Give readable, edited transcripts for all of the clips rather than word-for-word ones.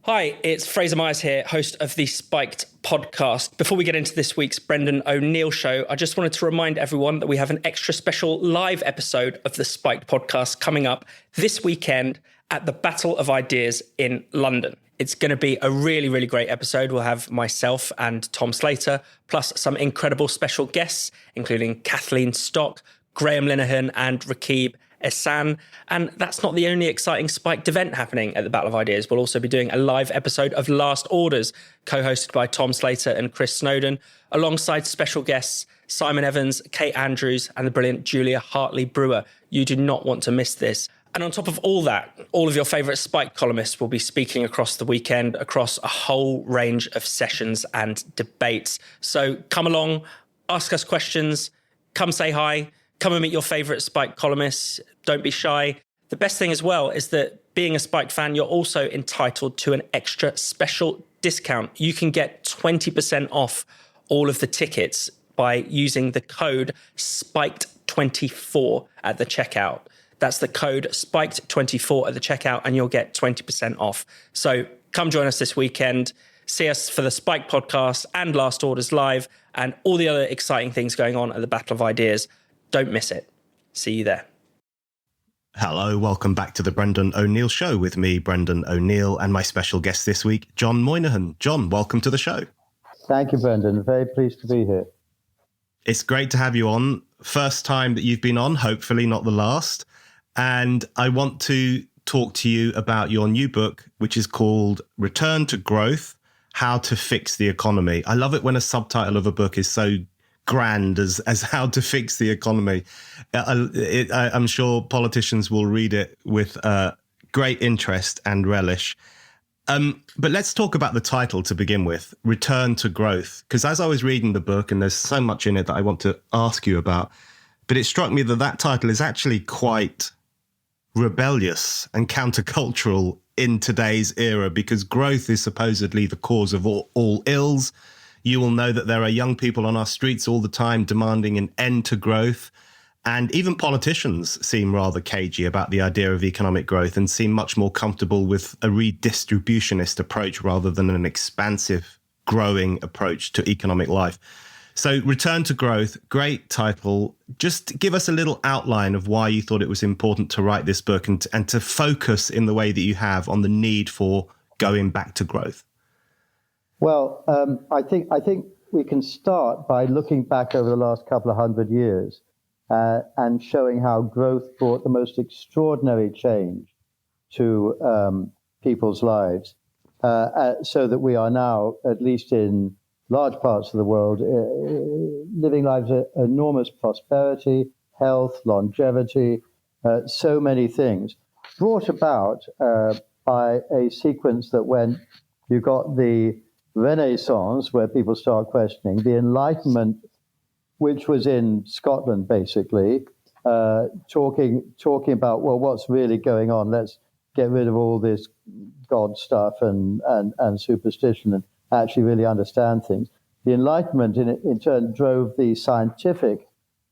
Hi, it's Fraser Myers here, host of the Spiked podcast. Before we get into this week's Brendan O'Neill show, I just wanted to remind everyone that we have an extra special live episode of the Spiked podcast coming up this weekend at the Battle of Ideas in London. It's going to be a really, really great episode. We'll have myself and Tom Slater, plus some incredible special guests, including Kathleen Stock, Graham Linehan and Rakib Ehsan. And that's not the only exciting Spiked event happening at the Battle of Ideas. We'll also be doing a live episode of Last Orders, co-hosted by Tom Slater and Chris Snowden, alongside special guests Simon Evans, Kate Andrews, and the brilliant Julia Hartley-Brewer. You do not want to miss this. And on top of all that, all of your favourite Spiked columnists will be speaking across the weekend, across a whole range of sessions and debates. So come along, ask us questions, come say hi, come and meet your favourite Spiked columnists. Don't be shy. The best thing as well is that being a Spiked fan, you're also entitled to an extra special discount. You can get 20% off all of the tickets by using the code SPIKED24 at the checkout. That's the code SPIKED24 at the checkout, and you'll get 20% off. So come join us this weekend. See us for the Spiked podcast and Last Orders Live and all the other exciting things going on at the Battle of Ideas. Don't miss it. See you there. Hello, welcome back to the Brendan O'Neill Show with me, Brendan O'Neill, and my special guest this week, Jon Moynihan. Jon, welcome to the show. Thank you, Brendan. Very pleased to be here. It's great to have you on. First time that you've been on, hopefully not the last. And I want to talk to you about your new book, which is called Return to Growth, How to Fix the Economy. I love it when a subtitle of a book is so grand as How to Fix the Economy. I'm sure politicians will read it with great interest and relish. But let's talk about the title to begin with, Return to Growth, because as I was reading the book, and there's so much in it that I want to ask you about, but it struck me that that title is actually quite rebellious and countercultural in today's era, because growth is supposedly the cause of all ills. You will know that there are young people on our streets all the time demanding an end to growth. And even politicians seem rather cagey about the idea of economic growth and seem much more comfortable with a redistributionist approach rather than an expansive, growing approach to economic life. So Return to Growth, great title. Just give us a little outline of why you thought it was important to write this book and to focus in the way that you have on the need for going back to growth. Well, I think we can start by looking back over the last couple of hundred years and showing how growth brought the most extraordinary change to people's lives, so that we are now, at least in large parts of the world, living lives of enormous prosperity, health, longevity, so many things, brought about by a sequence that when you got the Renaissance, where people start questioning, the Enlightenment, which was in Scotland, basically, talking about, well, what's really going on? Let's get rid of all this God stuff and superstition and actually really understand things. The Enlightenment, in turn, drove the scientific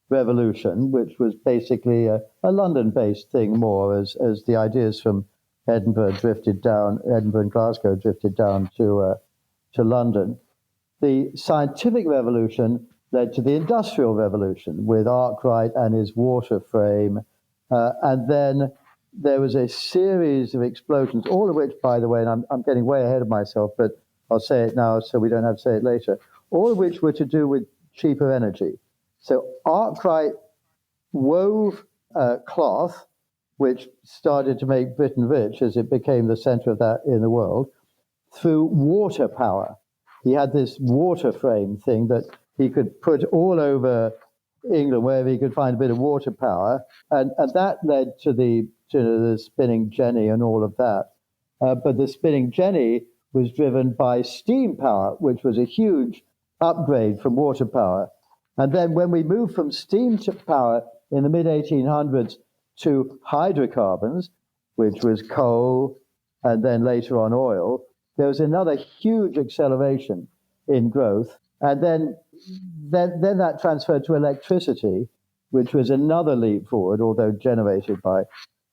revolution, which was basically a London-based thing more, as the ideas from Edinburgh and Glasgow drifted down to London. The scientific revolution led to the industrial revolution with Arkwright and his water frame. And then there was a series of explosions, all of which, by the way, and I'm getting way ahead of myself, but I'll say it now so we don't have to say it later, all of which were to do with cheaper energy. So Arkwright wove cloth, which started to make Britain rich as it became the center of that in the world, through water power. He had this water frame thing that he could put all over England wherever he could find a bit of water power, and that led to the spinning jenny and all of that. But the spinning jenny was driven by steam power, which was a huge upgrade from water power. And then when we moved from steam to power in the mid-1800s to hydrocarbons, which was coal and then later on oil, there was another huge acceleration in growth. And then that transferred to electricity, which was another leap forward, although generated by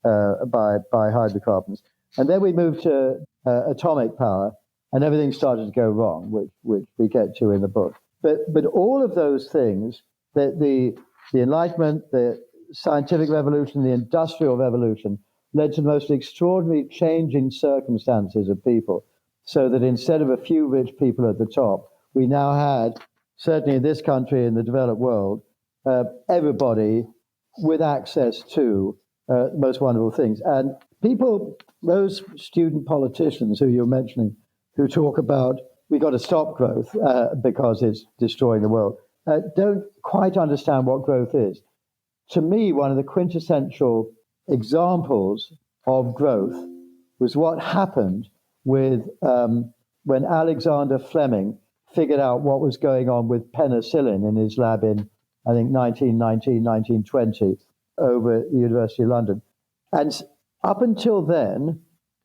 hydrocarbons. And then we moved to atomic power, and everything started to go wrong, which we get to in the book. But all of those things, the Enlightenment, the scientific revolution, the industrial revolution, led to the most extraordinary changing circumstances of people. So that instead of a few rich people at the top, we now had, certainly in this country, in the developed world, everybody with access to the most wonderful things. And people, those student politicians who you're mentioning, who talk about we've got to stop growth because it's destroying the world, don't quite understand what growth is. To me, one of the quintessential examples of growth was what happened with when Alexander Fleming figured out what was going on with penicillin in his lab in, I think, 1919, 1920, over at the University of London. And up until then,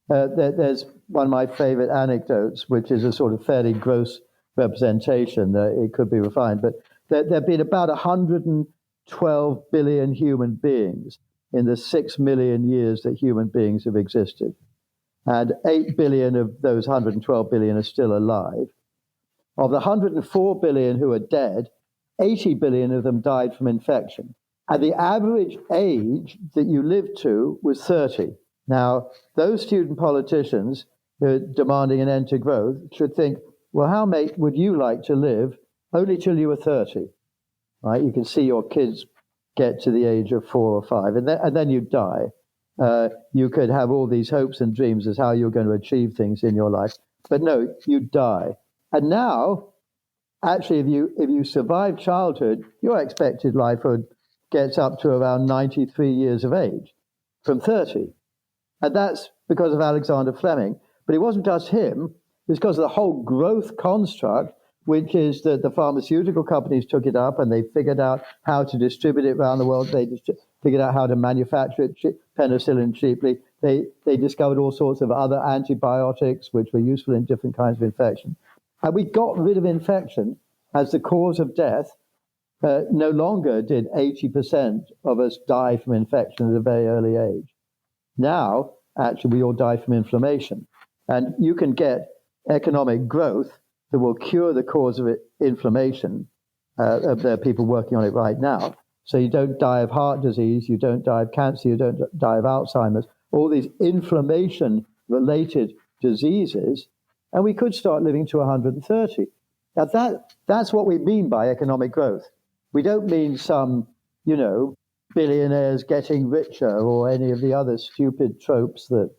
there's one of my favorite anecdotes, which is a sort of fairly gross representation. It could be refined, but there have been about 112 billion human beings in the 6 million years that human beings have existed. And 8 billion of those 112 billion are still alive. Of the 104 billion who are dead, 80 billion of them died from infection. And the average age that you lived to was 30. Now, those student politicians who are demanding an end to growth should think, well, how, mate, would you like to live only till you were 30? Right? You can see your kids get to the age of 4 or 5, and then you die. You could have all these hopes and dreams as how you're going to achieve things in your life. But no, you die. And now, actually, if you survive childhood, your expected lifehood gets up to around 93 years of age from 30. And that's because of Alexander Fleming. But it wasn't just him. It was because of the whole growth construct, which is that the pharmaceutical companies took it up and they figured out how to distribute it around the world. They figured out how to manufacture it, penicillin cheaply. They discovered all sorts of other antibiotics, which were useful in different kinds of infection. And we got rid of infection as the cause of death. No longer did 80% of us die from infection at a very early age. Now, actually, we all die from inflammation. And you can get economic growth that will cure the cause of inflammation. There are people working on it right now. So you don't die of heart disease, you don't die of cancer, you don't die of Alzheimer's, all these inflammation-related diseases, and we could start living to 130. Now that's what we mean by economic growth. We don't mean some, billionaires getting richer or any of the other stupid tropes that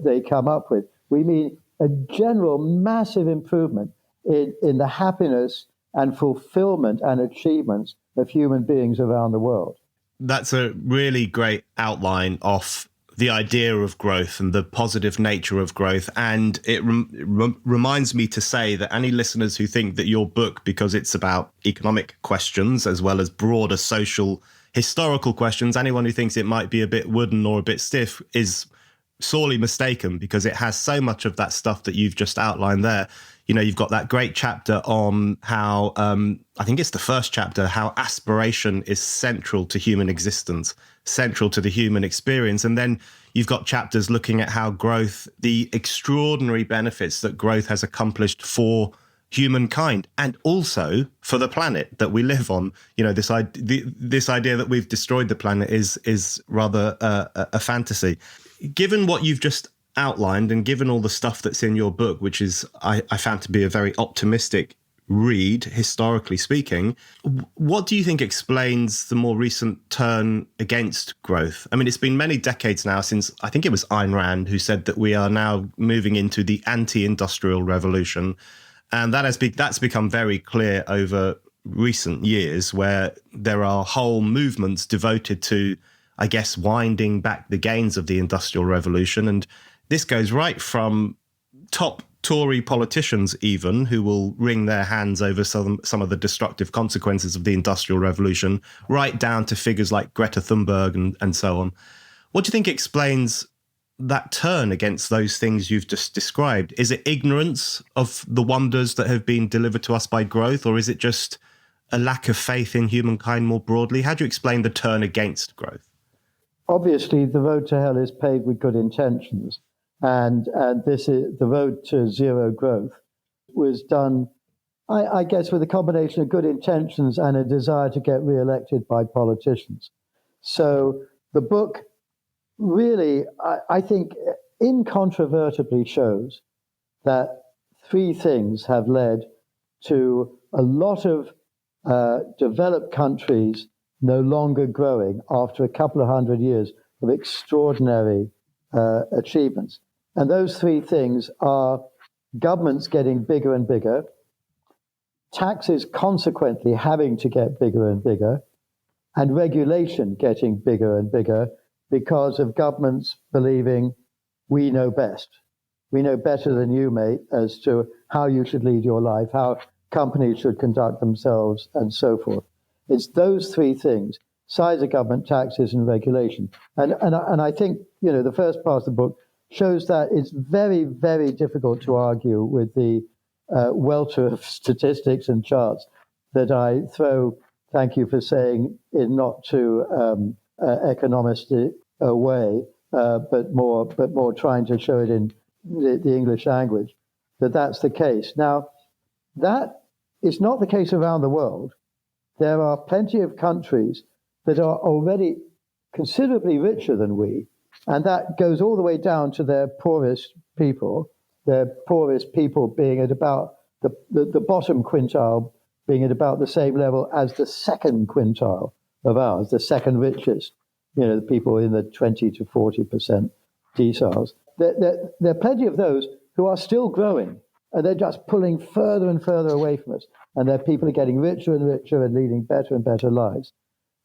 they come up with. We mean a general massive improvement in the happiness and fulfillment and achievements of human beings around the world. That's a really great outline of the idea of growth and the positive nature of growth. And it reminds me to say that any listeners who think that your book, because it's about economic questions as well as broader social, historical questions, anyone who thinks it might be a bit wooden or a bit stiff is sorely mistaken, because it has so much of that stuff that you've just outlined there. You've got that great chapter on how, I think it's the first chapter, how aspiration is central to human existence, central to the human experience. And then you've got chapters looking at how growth, the extraordinary benefits that growth has accomplished for humankind and also for the planet that we live on. This idea that we've destroyed the planet is rather a fantasy. Given what you've just outlined and given all the stuff that's in your book, which is I found to be a very optimistic read, historically speaking, what do you think explains the more recent turn against growth? I mean, it's been many decades now since, I think it was Ayn Rand who said that we are now moving into the anti-industrial revolution. And that's become very clear over recent years, where there are whole movements devoted to, I guess, winding back the gains of the Industrial Revolution. And this goes right from top Tory politicians even, who will wring their hands over some of the destructive consequences of the Industrial Revolution, right down to figures like Greta Thunberg and so on. What do you think explains that turn against those things you've just described? Is it ignorance of the wonders that have been delivered to us by growth, or is it just a lack of faith in humankind more broadly? How do you explain the turn against growth? Obviously, the road to hell is paved with good intentions. and this is the road to zero growth, was done, I guess, with a combination of good intentions and a desire to get re-elected by politicians. So the book really, I think, incontrovertibly shows that three things have led to a lot of developed countries no longer growing after a couple of hundred years of extraordinary achievements. And those three things are governments getting bigger and bigger, taxes consequently having to get bigger and bigger, and regulation getting bigger and bigger because of governments believing we know best. We know better than you, mate, as to how you should lead your life, how companies should conduct themselves, and so forth. It's those three things: size of government, taxes, and regulation. And I think, the first part of the book shows that it's very, very difficult to argue with the welter of statistics and charts that I throw, thank you for saying, in not too economist way, but more trying to show it in the English language, that's the case. Now, that is not the case around the world. There are plenty of countries that are already considerably richer than we, and that goes all the way down to their poorest people being at about the bottom quintile being at about the same level as the second quintile of ours, the second richest, the people in the 20 to 40% deciles. There are plenty of those who are still growing, and they're just pulling further and further away from us. And their people are getting richer and richer and leading better and better lives.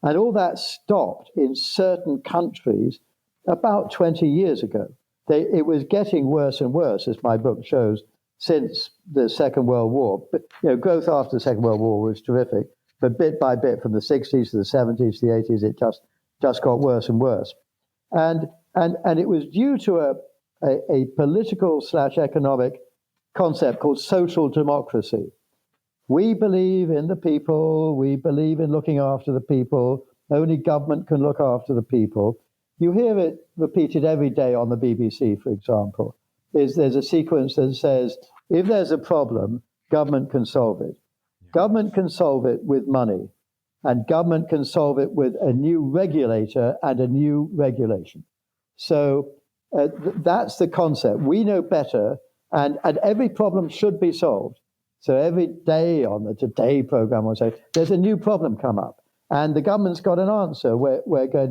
And all that stopped in certain countries about 20 years ago. It was getting worse and worse, as my book shows, since the Second World War. But growth after the Second World War was terrific, but bit by bit, from the 60s to the 70s to the 80s, it just got worse and worse. And it was due to a political/economic concept called social democracy. We believe in the people. We believe in looking after the people. Only government can look after the people. You hear it repeated every day on the BBC, for example. There's a sequence that says, if there's a problem, government can solve it. Government can solve it with money, and government can solve it with a new regulator and a new regulation. So that's the concept. We know better, and every problem should be solved. So every day on the Today program, we'll say, there's a new problem come up, and the government's got an answer. We're going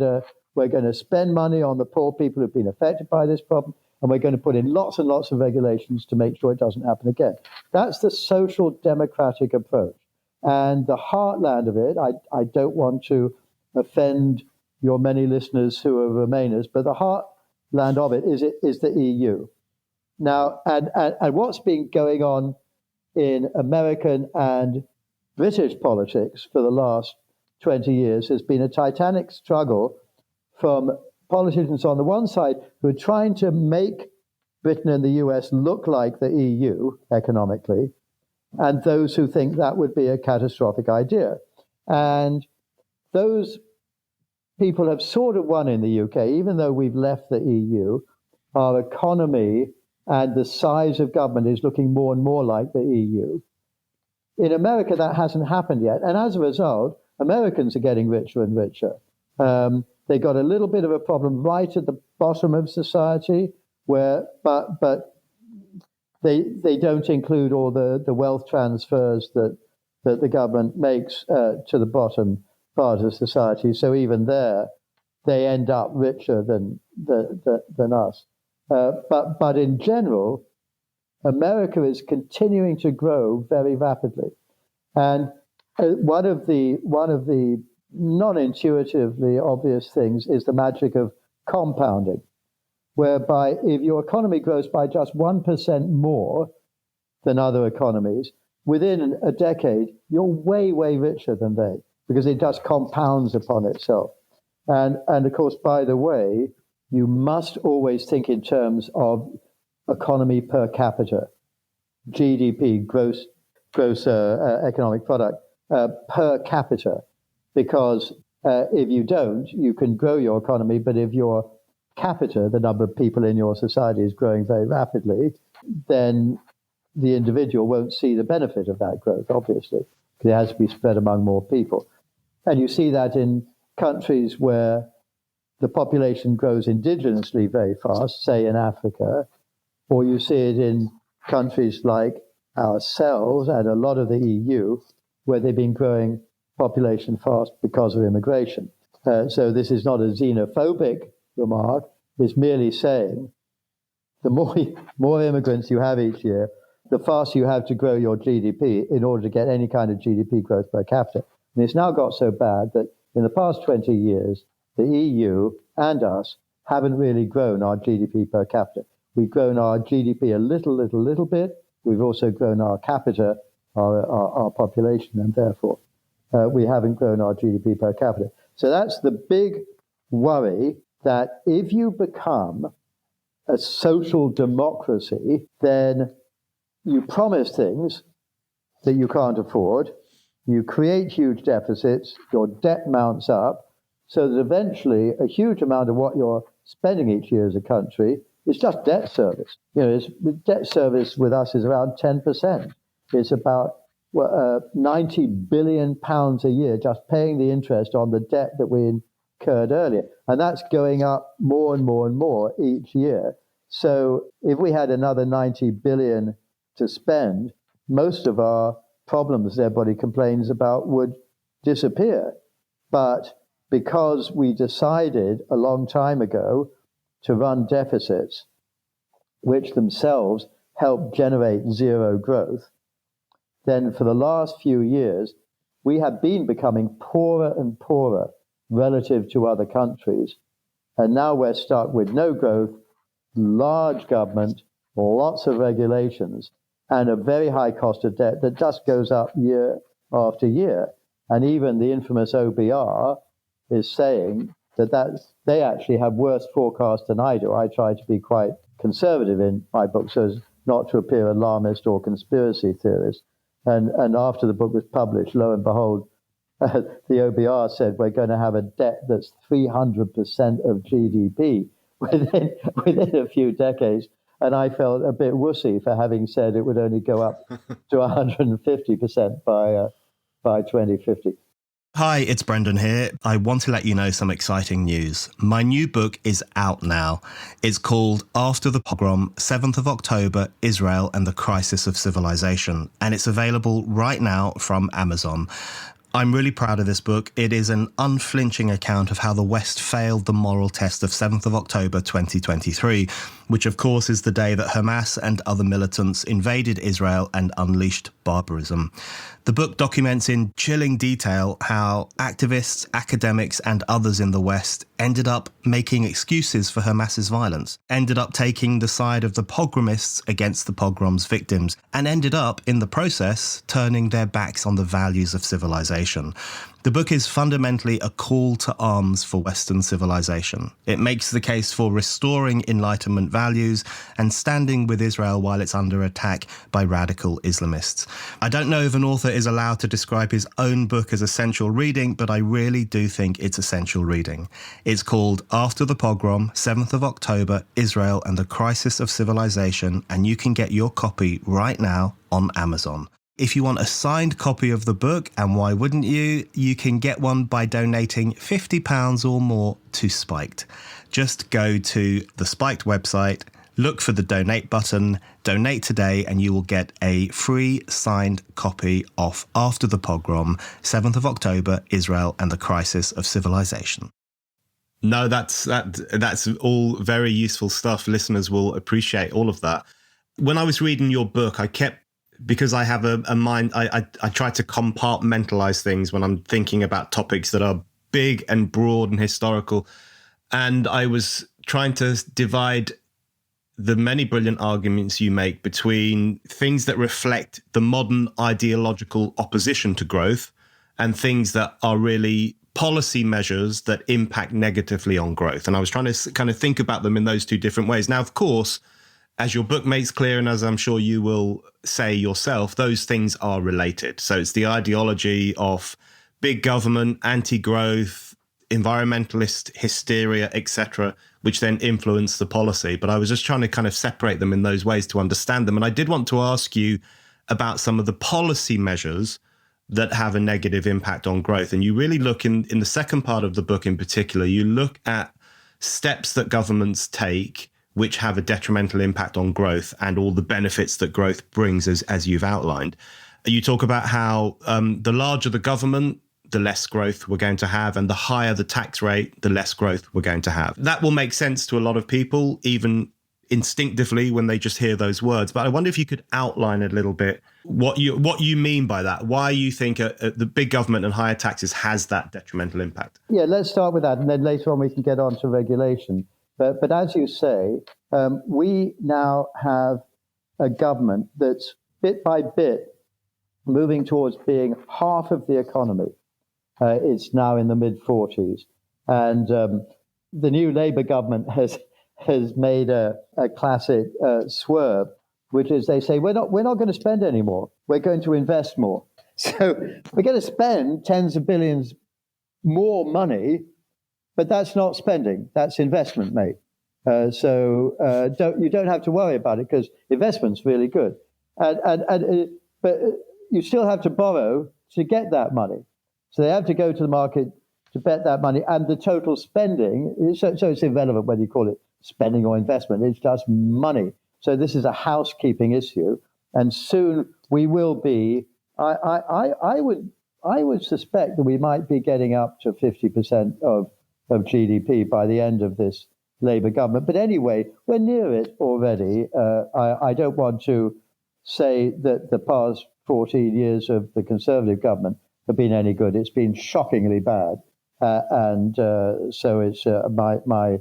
to spend money on the poor people who've been affected by this problem, and we're going to put in lots and lots of regulations to make sure it doesn't happen again. That's the social democratic approach. And the heartland of it, I don't want to offend your many listeners who are Remainers, but the heartland of it is the EU. Now, and what's been going on in American and British politics for the last 20 years has been a titanic struggle from politicians on the one side who are trying to make Britain and the US look like the EU economically, and those who think that would be a catastrophic idea. And those people have sort of won in the UK, even though we've left the EU. Our economy and the size of government is looking more and more like the EU. In America, that hasn't happened yet. And as a result, Americans are getting richer and richer. They got a little bit of a problem right at the bottom of society, but they don't include all the wealth transfers that the government makes to the bottom part of society. So even there, they end up richer than us. But in general, America is continuing to grow very rapidly, and one of the non-intuitively obvious things is the magic of compounding, whereby if your economy grows by just 1% more than other economies, within a decade, you're way, way richer than they, because it just compounds upon itself. And of course, by the way, you must always think in terms of economy per capita, GDP, gross economic product, per capita, because if you don't, you can grow your economy, but if your capita, the number of people in your society, is growing very rapidly, then the individual won't see the benefit of that growth, obviously, because it has to be spread among more people. And you see that in countries where the population grows indigenously very fast, say in Africa, or you see it in countries like ourselves and a lot of the EU, where they've been growing population fast because of immigration. So this is not a xenophobic remark. It's merely saying the more immigrants you have each year, the faster you have to grow your GDP in order to get any kind of GDP growth per capita. And it's now got so bad that in the past 20 years, the EU and us haven't really grown our GDP per capita. We've grown our GDP a little bit. We've also grown our capita, our population, and therefore we haven't grown our GDP per capita. So that's the big worry, that if you become a social democracy, then you promise things that you can't afford, you create huge deficits, your debt mounts up, so that eventually a huge amount of what you're spending each year as a country is just debt service. Debt service with us is around 10%. It's about 90 billion pounds a year just paying the interest on the debt that we incurred earlier. And that's going up more and more and more each year. So if we had another 90 billion to spend, most of our problems everybody complains about would disappear. But because we decided a long time ago to run deficits, which themselves help generate zero growth, then for the last few years, we have been becoming poorer and poorer relative to other countries. And now we're stuck with no growth, large government, lots of regulations, and a very high cost of debt that just goes up year after year. And even the infamous OBR is saying that they actually have worse forecasts than I do. I try to be quite conservative in my book so as not to appear alarmist or conspiracy theorist. And after the book was published, lo and behold, the OBR said we're going to have a debt that's 300% of GDP within a few decades. And I felt a bit wussy for having said it would only go up to 150% by 2050. Hi, it's Brendan here. I want to let you know some exciting news. My new book is out now. It's called After the Pogrom, 7th of October, Israel and the Crisis of Civilization, and it's available right now from Amazon. I'm really proud of this book. It is an unflinching account of how the West failed the moral test of 7th of October 2023, which of course is the day that Hamas and other militants invaded Israel and unleashed barbarism. The book documents in chilling detail how activists, academics, and others in the West ended up making excuses for Hamas's violence, ended up taking the side of the pogromists against the pogrom's victims, and ended up, in the process, turning their backs on the values of civilization. The book is fundamentally a call to arms for Western civilization. It makes the case for restoring Enlightenment values and standing with Israel while it's under attack by radical Islamists. I don't know if an author is allowed to describe his own book as essential reading, but I really do think it's essential reading. It's called After the Pogrom, 7th of October, Israel and the Crisis of Civilization, and you can get your copy right now on Amazon. If you want a signed copy of the book, and why wouldn't you, you can get one by donating £50 or more to Spiked. Just go to the Spiked website, look for the donate button, donate today, and you will get a free signed copy of After the Pogrom, 7th of October, Israel and the Crisis of Civilization. No, that's all very useful stuff. Listeners will appreciate all of that. When I was reading your book, because I have a mind, I try to compartmentalize things when I'm thinking about topics that are big and broad and historical. And I was trying to divide the many brilliant arguments you make between things that reflect the modern ideological opposition to growth and things that are really policy measures that impact negatively on growth. And I was trying to kind of think about them in those two different ways. Now, of course, as your book makes clear, and as I'm sure you will say yourself, those things are related. So it's the ideology of big government, anti-growth, environmentalist hysteria, etc., which then influence the policy. But I was just trying to kind of separate them in those ways to understand them. And I did want to ask you about some of the policy measures that have a negative impact on growth. And you really look in the second part of the book in particular, you look at steps that governments take which have a detrimental impact on growth and all the benefits that growth brings, as you've outlined. You talk about how the larger the government, the less growth we're going to have, and the higher the tax rate, the less growth we're going to have. That will make sense to a lot of people, even instinctively when they just hear those words. But I wonder if you could outline a little bit what you mean by that, why you think the big government and higher taxes has that detrimental impact. Yeah, let's start with that, and then later on we can get on to regulation. But as you say, we now have a government that's bit by bit moving towards being half of the economy. It's now in the mid-40s. And the new Labour government has made a classic swerve, which is they say, we're not going to spend any more. We're going to invest more. So we're going to spend tens of billions more money, but that's not spending. That's investment, mate. So you don't have to worry about it because investment's really good. But you still have to borrow to get that money. So they have to go to the market to bet that money, and the total spending, so it's irrelevant whether you call it spending or investment, it's just money. So this is a housekeeping issue, and soon we will be, I would suspect that we might be getting up to 50% of GDP by the end of this Labour government. But anyway, we're near it already. I don't want to say that the past 14 years of the Conservative government have been any good. It's been shockingly bad. So it's my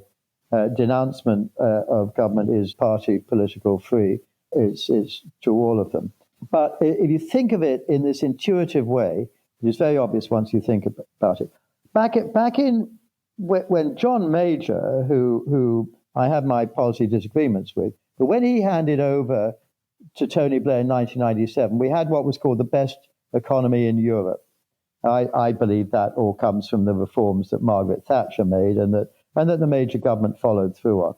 denouncement of government is party political free. It's to all of them. But if you think of it in this intuitive way, it is very obvious once you think about it. Back in when John Major, who I have my policy disagreements with, but when he handed over to Tony Blair in 1997, we had what was called the best economy in Europe. I believe that all comes from the reforms that Margaret Thatcher made and that the Major government followed through on.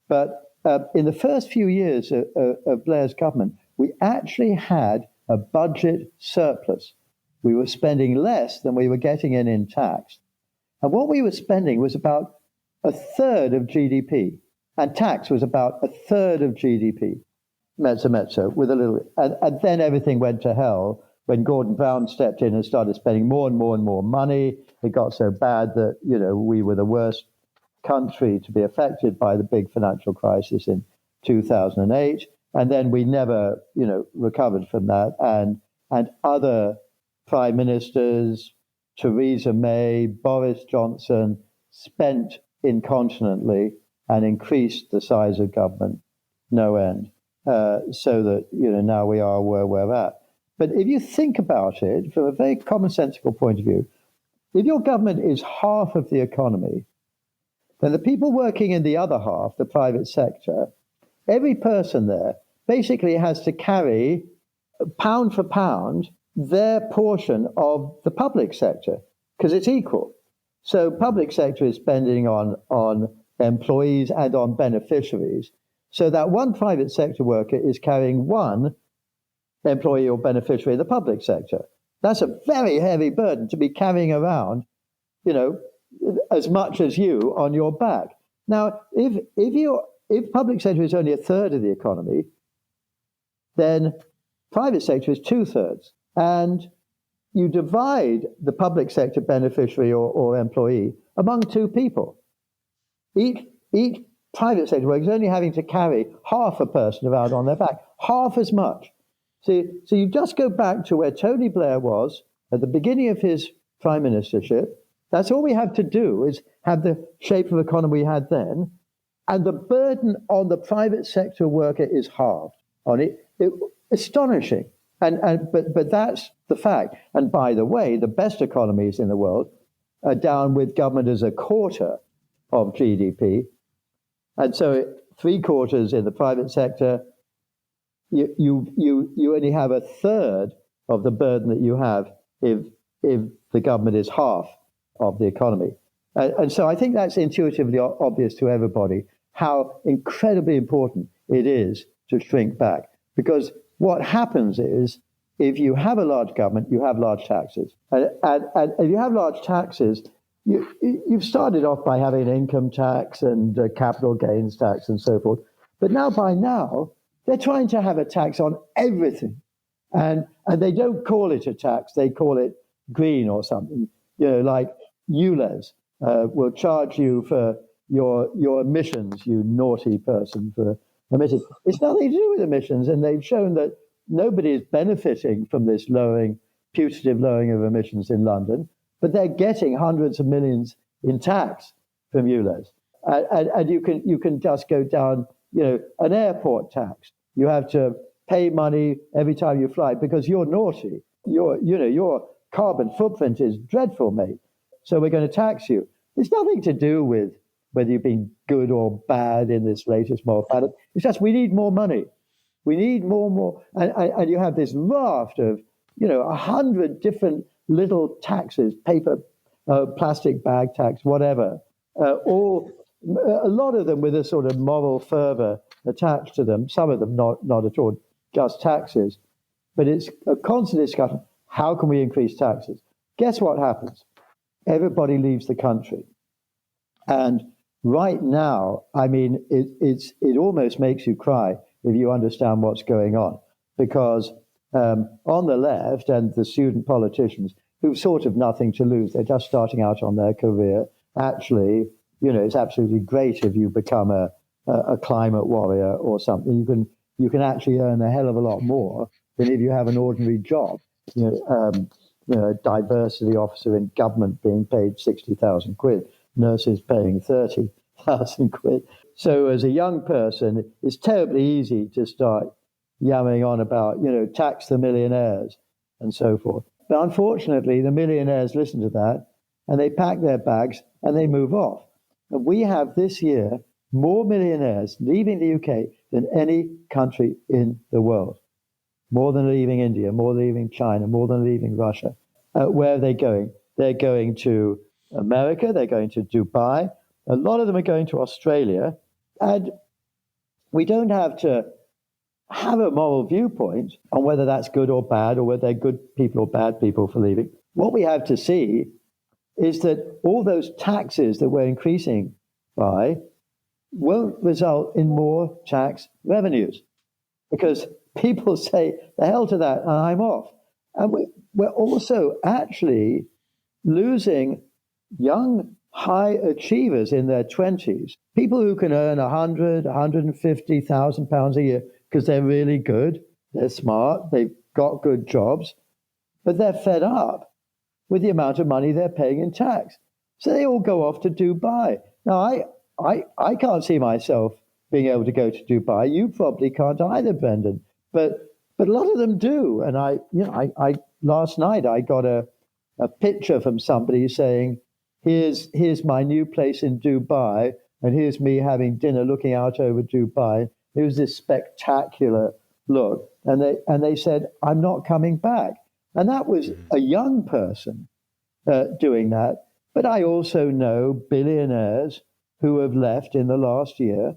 But in the first few years of Blair's government, we actually had a budget surplus. We were spending less than we were getting in tax. And what we were spending was about a third of GDP. And tax was about a third of GDP. Mezzo, with a little, and then everything went to hell when Gordon Brown stepped in and started spending more and more and more money. It got so bad that, we were the worst country to be affected by the big financial crisis in 2008. And then we never, recovered from that. And other prime ministers, Theresa May, Boris Johnson, spent incontinently and increased the size of government no end. So that, now we are where we're at. But if you think about it from a very commonsensical point of view, if your government is half of the economy, then the people working in the other half, the private sector, every person there basically has to carry, pound for pound, their portion of the public sector, because it's equal. So public sector is spending on employees and on beneficiaries. So that one private sector worker is carrying one employee or beneficiary in the public sector. That's a very heavy burden to be carrying around, as much as you on your back. Now, if public sector is only a third of the economy, then private sector is 2/3. And you divide the public sector beneficiary or employee among two people. Each private sector worker is only having to carry half a person around on their back, half as much. So you just go back to where Tony Blair was at the beginning of his prime ministership. That's all we have to do is have the shape of economy we had then. And the burden on the private sector worker is halved on it. Astonishing. But that's the fact. And by the way, the best economies in the world are down with government as a quarter of GDP. And so 3/4 in the private sector, you only have a third of the burden that you have if the government is half of the economy. And so I think that's intuitively obvious to everybody, how incredibly important it is to shrink back. Because what happens is, if you have a large government, you have large taxes. And if you have large taxes, you've started off by having an income tax and a capital gains tax and so forth. But by now, they're trying to have a tax on everything. And they don't call it a tax, they call it green or something. Like ULEZ will charge you for your emissions, you naughty person, for emitting. It's nothing to do with emissions, and they've shown that nobody is benefiting from this putative lowering of emissions in London, but they're getting hundreds of millions in tax from ULEZ. And you can just go down, an airport tax. You have to pay money every time you fly because you're naughty. Your carbon footprint is dreadful, mate. So we're going to tax you. It's nothing to do with whether you've been good or bad in this latest moral pattern. It's just we need more money. We need more. And you have this raft of, 100 different little taxes, paper, plastic bag tax, whatever, all a lot of them with a sort of moral fervor attached to them, some of them not at all, just taxes. But it's a constant discussion. How can we increase taxes? Guess what happens? Everybody leaves the country. And right now, I mean, it almost makes you cry if you understand what's going on. Because on the left and the student politicians who've sort of nothing to lose, they're just starting out on their career. Actually, it's absolutely great if you become a climate warrior or something. You can actually earn a hell of a lot more than if you have an ordinary job. A diversity officer in government being paid 60,000 quid, nurses paying 30,000 quid. So as a young person, it's terribly easy to start yammering on about, tax the millionaires and so forth. But unfortunately, the millionaires listen to that and they pack their bags and they move off. And we have this year more millionaires leaving the UK than any country in the world. More than leaving India, more than leaving China, more than leaving Russia. Where are they going? They're going to America, they're going to Dubai. A lot of them are going to Australia. And we don't have to have a moral viewpoint on whether that's good or bad, or whether they're good people or bad people for leaving. What we have to see is that all those taxes that we're increasing by won't result in more tax revenues, because people say, the hell to that, and I'm off. And we're also actually losing young high achievers in their 20s, people who can earn 100, 150,000 pounds a year because they're really good, they're smart, they've got good jobs, but they're fed up with the amount of money they're paying in tax. So they all go off to Dubai. Now, I can't see myself being able to go to Dubai. You probably can't either, Brendan. But a lot of them do. And I last night I got a picture from somebody saying, here's my new place in Dubai, and here's me having dinner looking out over Dubai. It was this spectacular look. And they said, I'm not coming back. And that was a young person doing that. But I also know billionaires who have left in the last year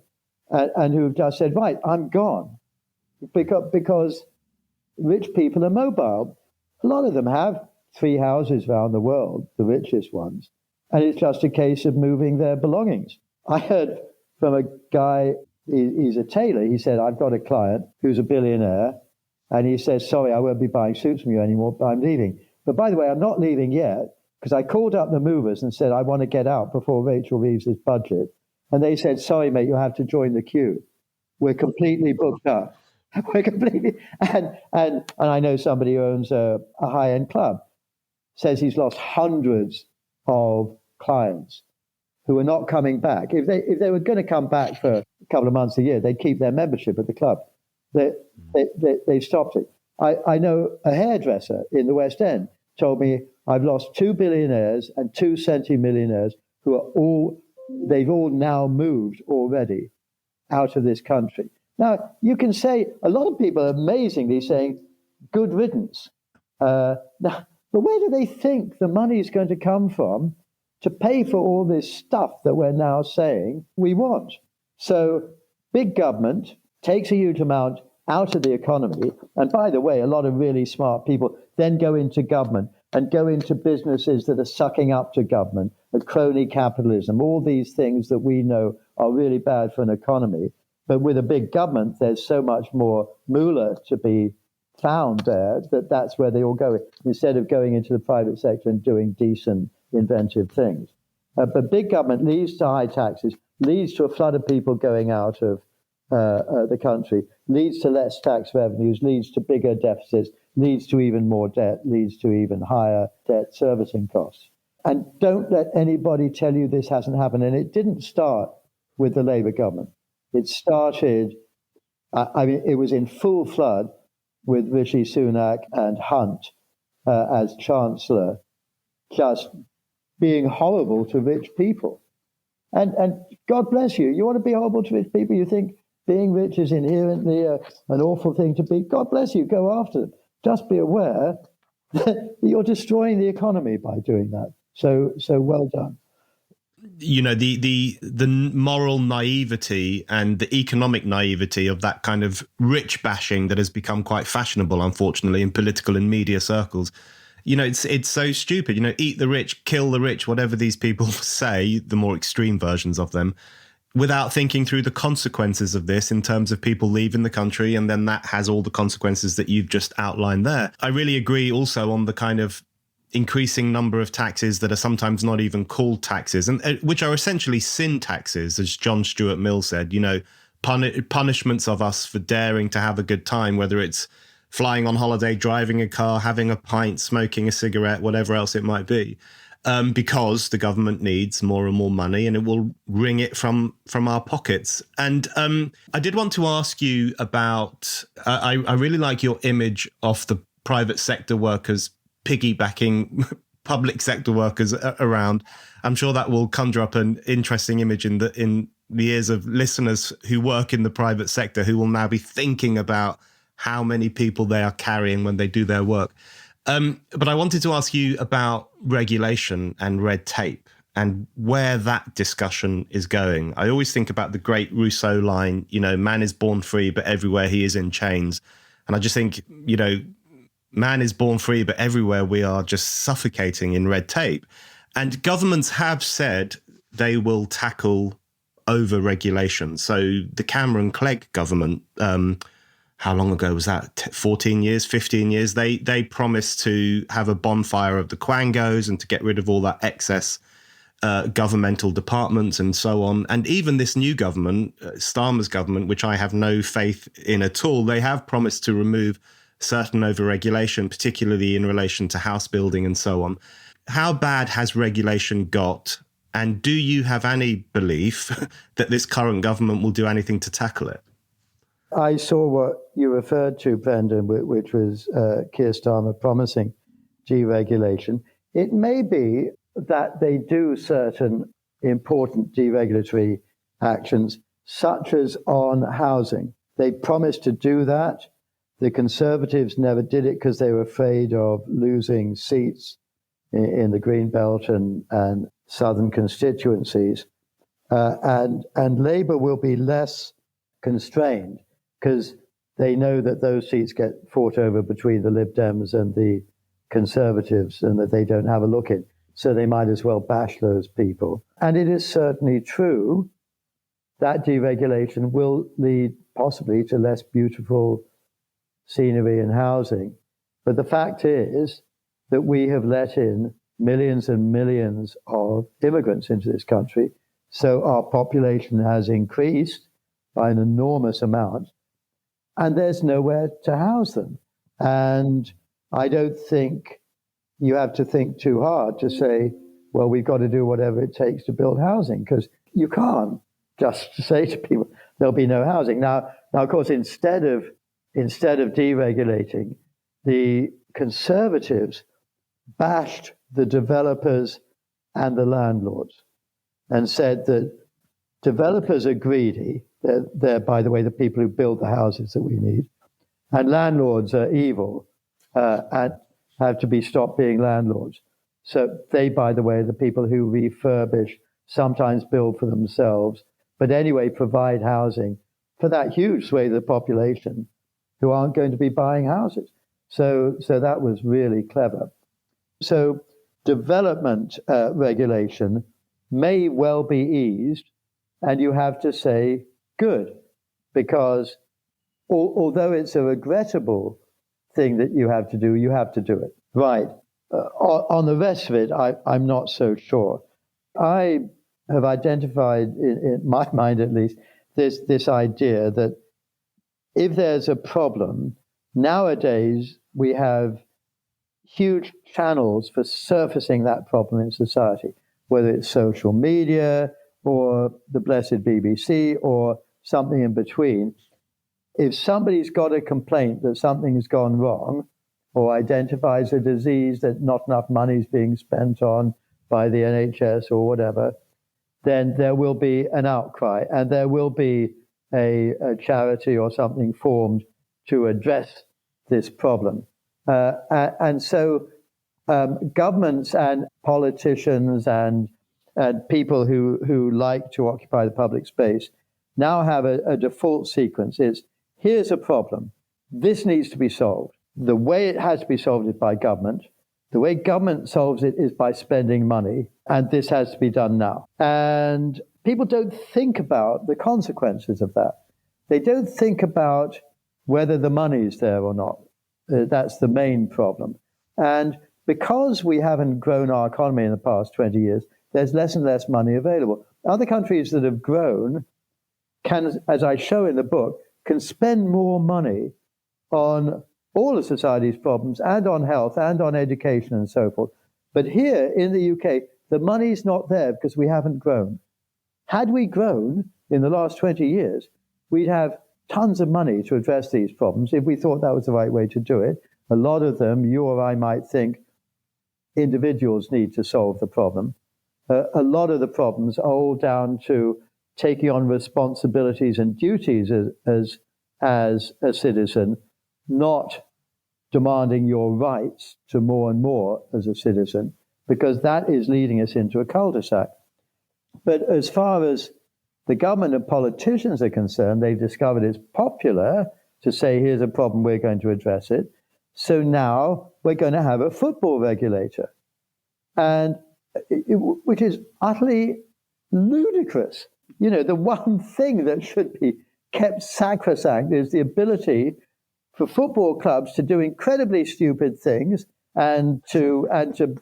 and who have just said, right, I'm gone. Because rich people are mobile. A lot of them have 3 houses around the world, the richest ones. And it's just a case of moving their belongings. I heard from a guy, he's a tailor. He said, I've got a client who's a billionaire. And he says, sorry, I won't be buying suits from you anymore, but I'm leaving. But by the way, I'm not leaving yet, because I called up the movers and said, I want to get out before Rachel leaves this budget. And they said, sorry, mate, you'll have to join the queue. We're completely booked up. We're completely, and I know somebody who owns a high-end club, says he's lost hundreds of clients who are not coming back. If they were going to come back for a couple of months a year, they'd keep their membership at the club. They stopped it. I know a hairdresser in the West End told me, I've lost 2 billionaires and 2 centimillionaires who are they've all now moved already out of this country. Now, you can say, a lot of people are amazingly saying, good riddance. But where do they think the money is going to come from to pay for all this stuff that we're now saying we want. So big government takes a huge amount out of the economy. And by the way, a lot of really smart people then go into government and go into businesses that are sucking up to government, and crony capitalism, all these things that we know are really bad for an economy. But with a big government, there's so much more moolah to be found there that's where they all go, instead of going into the private sector and doing decent, inventive things. But big government leads to high taxes, leads to a flood of people going out of the country, leads to less tax revenues, leads to bigger deficits, leads to even more debt, leads to even higher debt servicing costs. And don't let anybody tell you this hasn't happened. And it didn't start with the Labour government. It started, it was in full flood with Rishi Sunak and Hunt as Chancellor, just being horrible to rich people. And God bless you. You want to be horrible to rich people? You think being rich is inherently an awful thing to be? God bless you. Go after them. Just be aware that you're destroying the economy by doing that. So well done. You know, the moral naivety and the economic naivety of that kind of rich bashing that has become quite fashionable, unfortunately, in political and media circles. You know, it's so stupid. You know, eat the rich, kill the rich, whatever these people say, the more extreme versions of them, without thinking through the consequences of this in terms of people leaving the country. And then that has all the consequences that you've just outlined there. I really agree also on the kind of increasing number of taxes that are sometimes not even called taxes, and which are essentially sin taxes, as John Stuart Mill said, you know, punishments of us for daring to have a good time, whether it's flying on holiday, driving a car, having a pint, smoking a cigarette, whatever else it might be, because the government needs more and more money and it will wring it from our pockets. And I did want to ask you about, I really like your image of the private sector workers piggybacking public sector workers around. I'm sure that will conjure up an interesting image in the ears of listeners who work in the private sector, who will now be thinking about how many people they are carrying when they do their work. But I wanted to ask you about regulation and red tape and where that discussion is going. I always think about the great Rousseau line, you know, man is born free, but everywhere he is in chains. And I just think, you know, man is born free, but everywhere we are just suffocating in red tape. And governments have said they will tackle over-regulation. So the Cameron-Clegg government, how long ago was that? 14 years, 15 years? They promised to have a bonfire of the quangos and to get rid of all that excess governmental departments and so on. And even this new government, Starmer's government, which I have no faith in at all, they have promised to remove certain overregulation, particularly in relation to house building and so on. How bad has regulation got? And do you have any belief that this current government will do anything to tackle it? I saw what you referred to, Brendan, which was Keir Starmer promising deregulation. It may be that they do certain important deregulatory actions, such as on housing. They promised to do that. The Conservatives never did it because they were afraid of losing seats in the Greenbelt and southern constituencies. And Labour will be less constrained because they know that those seats get fought over between the Lib Dems and the Conservatives and that they don't have a look in. So they might as well bash those people. And it is certainly true that deregulation will lead possibly to less beautiful scenery and housing. But the fact is that we have let in millions and millions of immigrants into this country. So our population has increased by an enormous amount, and there's nowhere to house them. And I don't think you have to think too hard to say, well, we've got to do whatever it takes to build housing, because you can't just say to people, there'll be no housing. Now, of course, instead of deregulating, the Conservatives bashed the developers and the landlords and said that developers are greedy. They're, by the way, the people who build the houses that we need. And landlords are evil and have to be stopped being landlords. So they, by the way, are the people who refurbish, sometimes build for themselves, but anyway, provide housing for that huge swathe of the population who aren't going to be buying houses. So that was really clever. So development regulation may well be eased, and you have to say good, because although it's a regrettable thing that you have to do it. Right. On the rest of it, I'm not so sure. I have identified, in my mind at least, this idea that if there's a problem, nowadays we have huge channels for surfacing that problem in society, whether it's social media or the blessed BBC or something in between. If somebody's got a complaint that something's gone wrong, or identifies a disease that not enough money is being spent on by the NHS or whatever, then there will be an outcry, and there will be a charity or something formed to address this problem. And so governments and politicians and people who like to occupy the public space now have a default sequence. It's, here's a problem. This needs to be solved. The way it has to be solved is by government. The way government solves it is by spending money, and this has to be done now. And people don't think about the consequences of that. They don't think about whether the money's there or not. That's the main problem. And because we haven't grown our economy in the past 20 years, there's less and less money available. Other countries that have grown can, as I show in the book, can spend more money on all of society's problems and on health and on education and so forth. But here in the UK, the money's not there because we haven't grown. Had we grown in the last 20 years, we'd have tons of money to address these problems if we thought that was the right way to do it. A lot of them, you or I might think, individuals need to solve the problem. A lot of the problems are all down to taking on responsibilities and duties as a citizen, not demanding your rights to more and more as a citizen, because that is leading us into a cul-de-sac. But as far as the government and politicians are concerned, they've discovered it's popular to say, here's a problem, we're going to address it. So now we're going to have a football regulator, and which is utterly ludicrous. You know, the one thing that should be kept sacrosanct is the ability for football clubs to do incredibly stupid things and to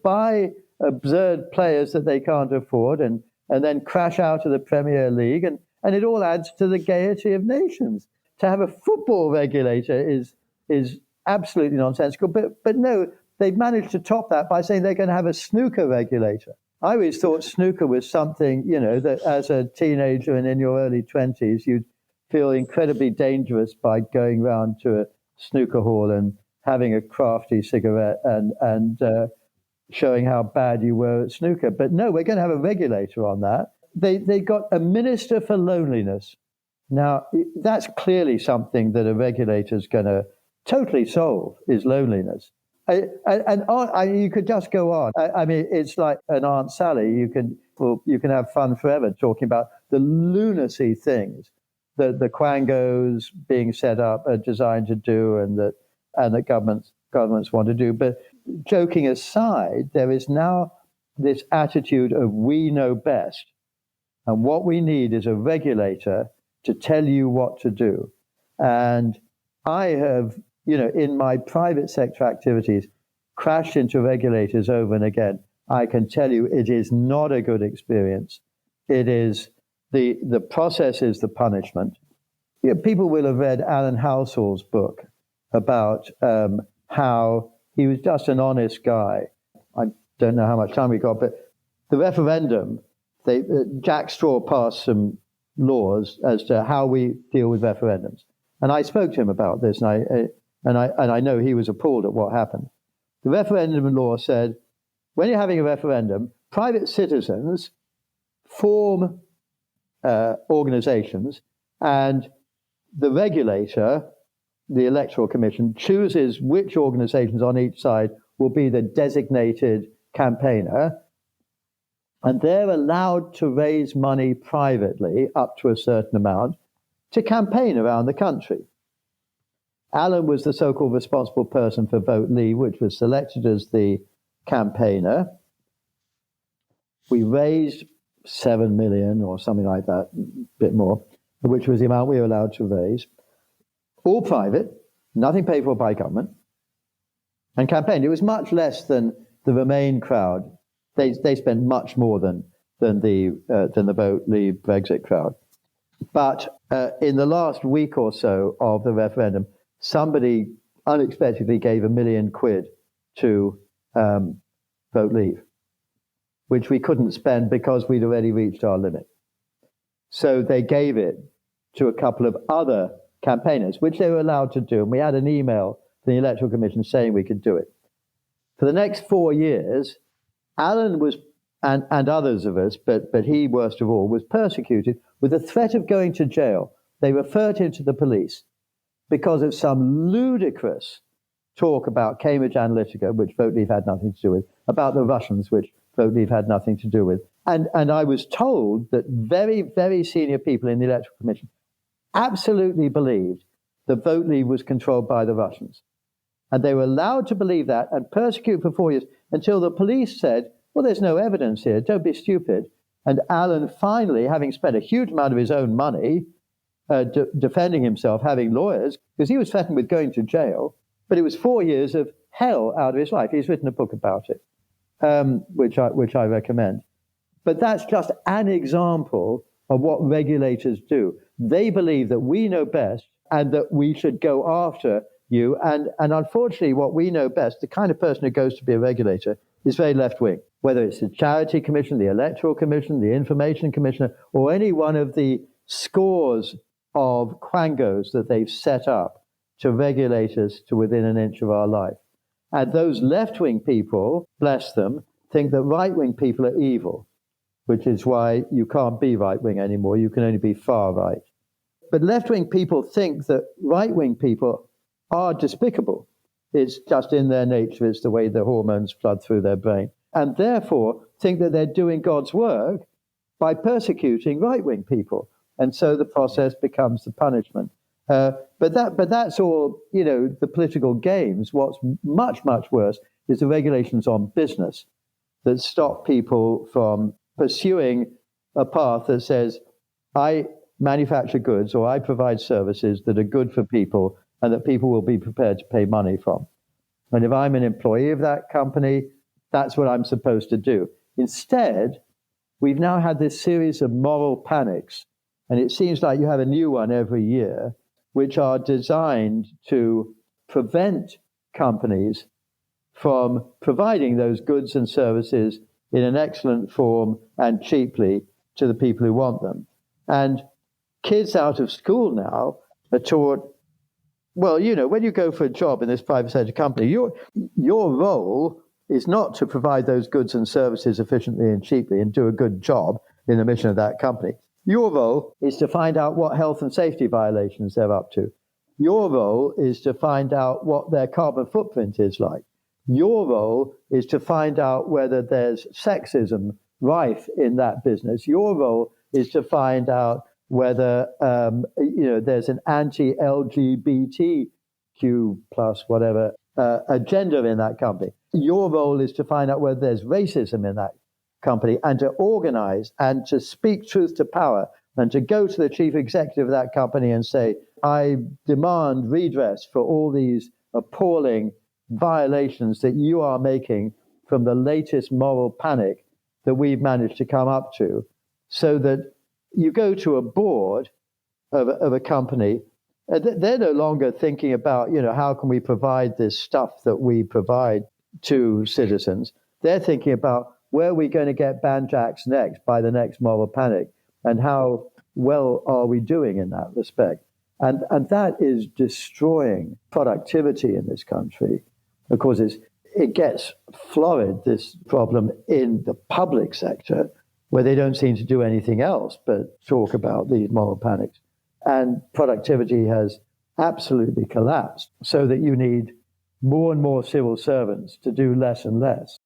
buy absurd players that they can't afford and then crash out of the Premier League. And it all adds to the gaiety of nations. To have a football regulator is absolutely nonsensical. But no, they've managed to top that by saying they're going to have a snooker regulator. I always thought snooker was something, you know, that as a teenager and in your early 20s, you'd feel incredibly dangerous by going round to a snooker hall and having a crafty cigarette and showing how bad you were at snooker. But no, we're going to have a regulator on that. They got a minister for loneliness. Now, that's clearly something that a regulator is going to totally solve, is loneliness. And you could just go on. I mean, it's like an Aunt Sally. You can have fun forever talking about the lunacy things that the quangos being set up are designed to do, and that governments want to do. But joking aside, there is now this attitude of we know best, and what we need is a regulator to tell you what to do. And I have, you know, in my private sector activities, crashed into regulators over and again. I can tell you it is not a good experience. It is the process is the punishment. You know, people will have read Alan Halsall's book about how he was just an honest guy. I don't know how much time we got, but the referendum, Jack Straw passed some laws as to how we deal with referendums. And I spoke to him about this, and I know he was appalled at what happened. The referendum law said, when you're having a referendum, private citizens form organizations, and the regulator, the Electoral Commission, chooses which organizations on each side will be the designated campaigner, and they're allowed to raise money privately up to a certain amount to campaign around the country. Alan was the so-called responsible person for Vote Leave, which was selected as the campaigner. We raised 7 million or something like that, a bit more, which was the amount we were allowed to raise. All private, nothing paid for by government, and campaigned. It was much less than the Remain crowd. They spent much more than the Vote Leave Brexit crowd. But in the last week or so of the referendum, somebody unexpectedly gave £1 million to Vote Leave, which we couldn't spend because we'd already reached our limit. So they gave it to a couple of other campaigners, which they were allowed to do. And we had an email from the Electoral Commission saying we could do it. For the next 4 years, Alan was, and others of us, but he worst of all, was persecuted with the threat of going to jail. They referred him to the police because of some ludicrous talk about Cambridge Analytica, which Vote Leave had nothing to do with, about the Russians, which Vote Leave had nothing to do with. And I was told that very, very senior people in the Electoral Commission absolutely believed that Vote Leave was controlled by the Russians. And they were allowed to believe that and persecute for 4 years until the police said, well, there's no evidence here, don't be stupid. And Alan finally, having spent a huge amount of his own money defending himself, having lawyers, because he was threatened with going to jail, but it was 4 years of hell out of his life. He's written a book about it, which I recommend. But that's just an example of what regulators do. They believe that we know best and that we should go after you. And unfortunately, what we know best, the kind of person who goes to be a regulator, is very left-wing, whether it's the Charity Commission, the Electoral Commission, the Information Commissioner, or any one of the scores of quangos that they've set up to regulate us to within an inch of our life. And those left-wing people, bless them, think that right-wing people are evil, which is why you can't be right-wing anymore. You can only be far right. But left-wing people think that right-wing people are despicable. It's just in their nature. It's the way the hormones flood through their brain. And therefore think that they're doing God's work by persecuting right-wing people. And so the process becomes the punishment. But that's all, the political games. What's much, much worse is the regulations on business that stop people from pursuing a path that says, I manufacture goods or I provide services that are good for people and that people will be prepared to pay money from. And if I'm an employee of that company, that's what I'm supposed to do. Instead, we've now had this series of moral panics, and it seems like you have a new one every year, which are designed to prevent companies from providing those goods and services in an excellent form and cheaply to the people who want them. And kids out of school now are taught, well, when you go for a job in this private sector company, your role is not to provide those goods and services efficiently and cheaply and do a good job in the mission of that company. Your role is to find out what health and safety violations they're up to. Your role is to find out what their carbon footprint is like. Your role is to find out whether there's sexism rife in that business. Your role is to find out whether there's an anti-LGBTQ plus whatever agenda in that company. Your role is to find out whether there's racism in that company and to organize and to speak truth to power and to go to the chief executive of that company and say, I demand redress for all these appalling violations that you are making from the latest moral panic that we've managed to come up to, so that you go to a board of a company, they're no longer thinking about, how can we provide this stuff that we provide to citizens. They're thinking about where are we going to get banjacks next by the next moral panic, and how well are we doing in that respect. And that is destroying productivity in this country. Of course, it gets florid, this problem, in the public sector, where they don't seem to do anything else but talk about these moral panics. And productivity has absolutely collapsed, so that you need more and more civil servants to do less and less.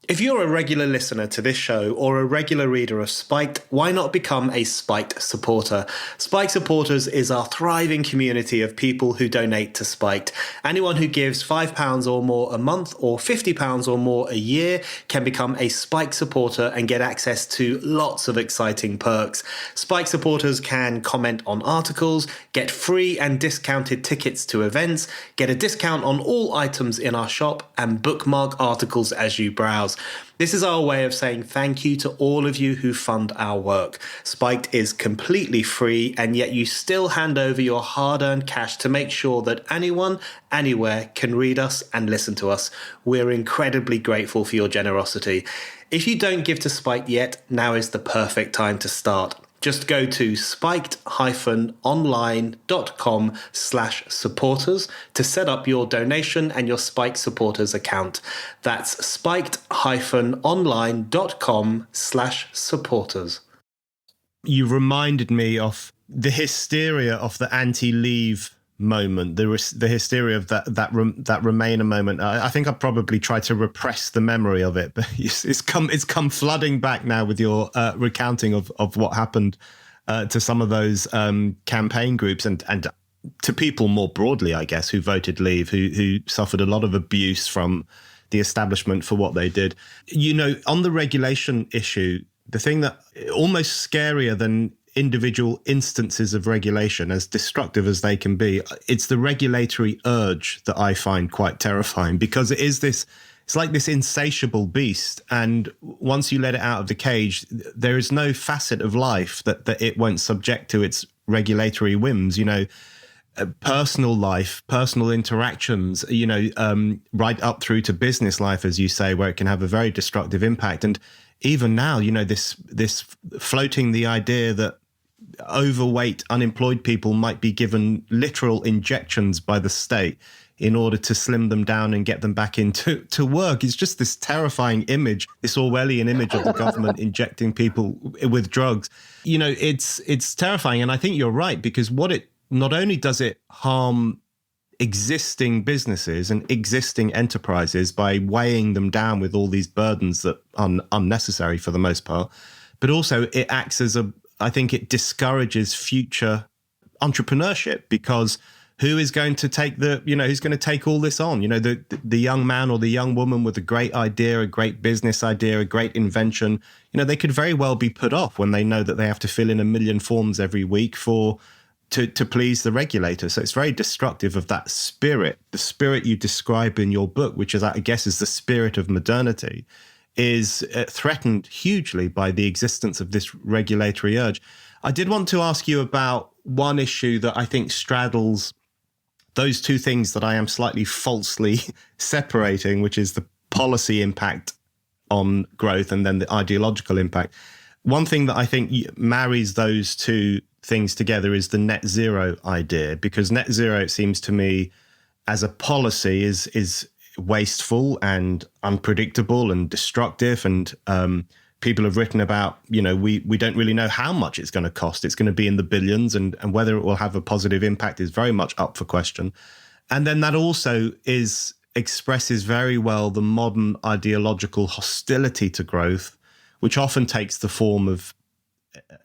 If you're a regular listener to this show or a regular reader of Spiked, why not become a Spiked supporter? Spiked supporters is our thriving community of people who donate to Spiked. Anyone who gives £5 or more a month or £50 or more a year can become a Spiked supporter and get access to lots of exciting perks. Spiked supporters can comment on articles, get free and discounted tickets to events, get a discount on all items in our shop, and bookmark articles as you browse. This is our way of saying thank you to all of you who fund our work. Spiked is completely free, and yet you still hand over your hard-earned cash to make sure that anyone, anywhere can read us and listen to us. We're incredibly grateful for your generosity. If you don't give to Spiked yet, now is the perfect time to start. Just go to spiked-online.com/supporters to set up your donation and your Spiked supporters account. That's spiked-online.com/supporters. You reminded me of the hysteria of the anti-leave moment, the hysteria of that Remainer moment. I think I probably tried to repress the memory of it, but it's come flooding back now with your recounting of what happened to some of those campaign groups and to people more broadly, I guess, who voted leave, who suffered a lot of abuse from the establishment for what they did. You know, on the regulation issue, the thing that almost scarier than individual instances of regulation, as destructive as they can be, it's the regulatory urge that I find quite terrifying, because it's like this insatiable beast. And once you let it out of the cage, there is no facet of life that it won't subject to its regulatory whims, you know, personal life, personal interactions, you know, right up through to business life, as you say, where it can have a very destructive impact. And even now, you know, this floating the idea that overweight unemployed people might be given literal injections by the state in order to slim them down and get them back into work. It's just this terrifying image, this Orwellian image of the government injecting people with drugs. You know, it's terrifying. And I think you're right, because not only does it harm existing businesses and existing enterprises by weighing them down with all these burdens that are unnecessary for the most part, but also it acts as I think it discourages future entrepreneurship, because who is going to take who's going to take all this on? You know, the young man or the young woman with a great idea, a great business idea, a great invention, you know, they could very well be put off when they know that they have to fill in 1 million forms every week to please the regulator. So it's very destructive of that spirit. The spirit you describe in your book, which is, I guess, is the spirit of modernity, is threatened hugely by the existence of this regulatory urge. I did want to ask you about one issue that I think straddles those two things that I am slightly falsely separating, which is the policy impact on growth and then the ideological impact. One thing that I think marries those two things together is the net zero idea, because net zero, it seems to me, as a policy is wasteful and unpredictable and destructive. And people have written about, you know, we don't really know how much it's going to cost. It's going to be in the billions, and whether it will have a positive impact is very much up for question. And then that also expresses very well the modern ideological hostility to growth, which often takes the form of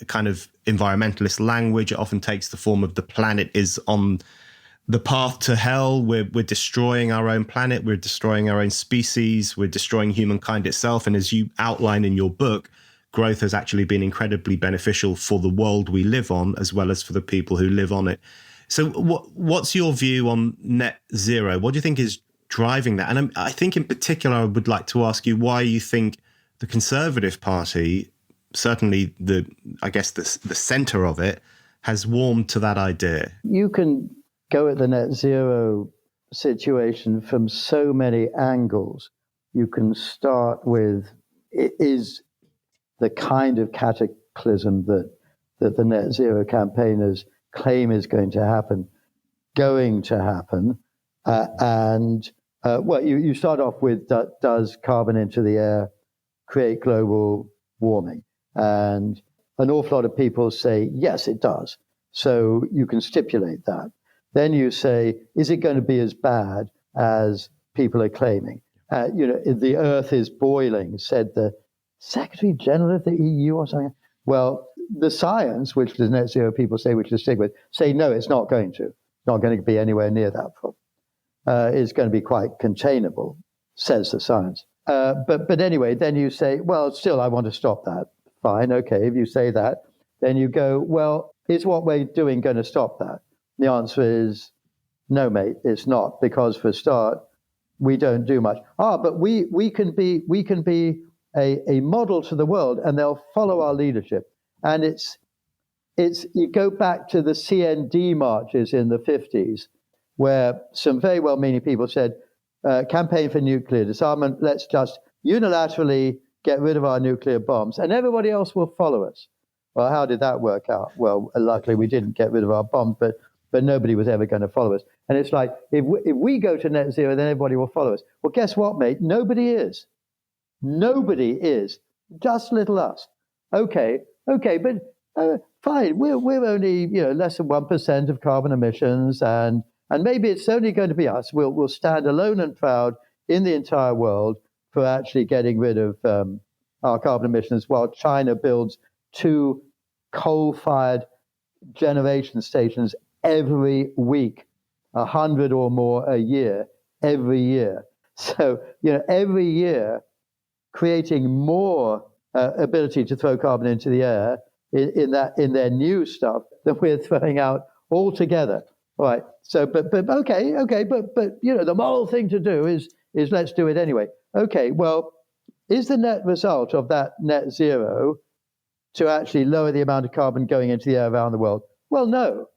a kind of environmentalist language. It often takes the form of the planet is on the path to hell. We're destroying our own planet. We're destroying our own species. We're destroying humankind itself. And as you outline in your book, growth has actually been incredibly beneficial for the world we live on, as well as for the people who live on it. So what's your view on net zero? What do you think is driving that? And I think in particular, I would like to ask you why you think the Conservative Party, certainly the center of it, has warmed to that idea. You can go at the net zero situation from so many angles. You can start with, is the kind of cataclysm that the net zero campaigners claim is going to happen. You start off with, does carbon into the air create global warming? And an awful lot of people say, yes, it does. So you can stipulate that. Then you say, is it going to be as bad as people are claiming? the earth is boiling, said the Secretary General of the EU or something. Well, the science, which the net zero people say we should stick with, say no, it's not going to. It's not going to be anywhere near that problem. It's going to be quite containable, says the science. But anyway, then you say, well, still, I want to stop that. Fine, okay, if you say that, then you go, well, is what we're doing going to stop that? The answer is no, mate, it's not, because for a start, we don't do much. But we can be a model to the world, and they'll follow our leadership. And it's you go back to the CND marches in the 50s, where some very well-meaning people said, campaign for nuclear disarmament, let's just unilaterally get rid of our nuclear bombs, and everybody else will follow us. Well, how did that work out? Well, luckily we didn't get rid of our bombs, but nobody was ever going to follow us. And it's like, if we go to net zero, then everybody will follow us. Well, guess what, mate? Nobody is. Nobody is. Just little us. Okay, but fine. We're only less than 1% of carbon emissions, and maybe it's only going to be us. We'll stand alone and proud in the entire world for actually getting rid of our carbon emissions, while China builds 2 coal-fired generation stations every week, 100 or more a year, every year. So, every year, creating more ability to throw carbon into the air in their new stuff that we're throwing out altogether. All right. So, but okay, but the moral thing to do is let's do it anyway. Okay. Well, is the net result of that net zero to actually lower the amount of carbon going into the air around the world? Well, no.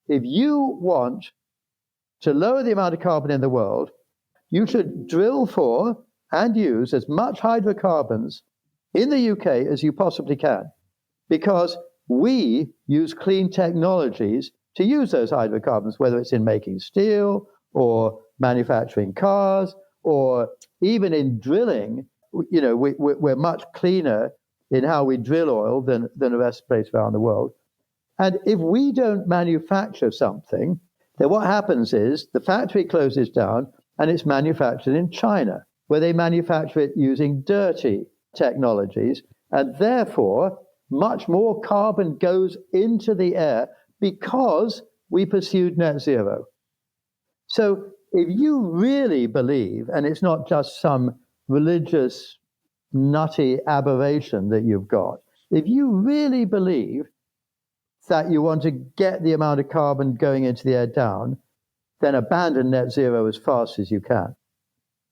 If you want to lower the amount of carbon in the world, you should drill for and use as much hydrocarbons in the UK as you possibly can, because we use clean technologies to use those hydrocarbons, whether it's in making steel or manufacturing cars or even in drilling. We're much cleaner in how we drill oil than the rest of the place around the world. And if we don't manufacture something, then what happens is the factory closes down and it's manufactured in China, where they manufacture it using dirty technologies, and therefore much more carbon goes into the air because we pursued net zero. So if you really believe, and it's not just some religious nutty aberration that you've got, if you really believe that you want to get the amount of carbon going into the air down, then abandon net zero as fast as you can.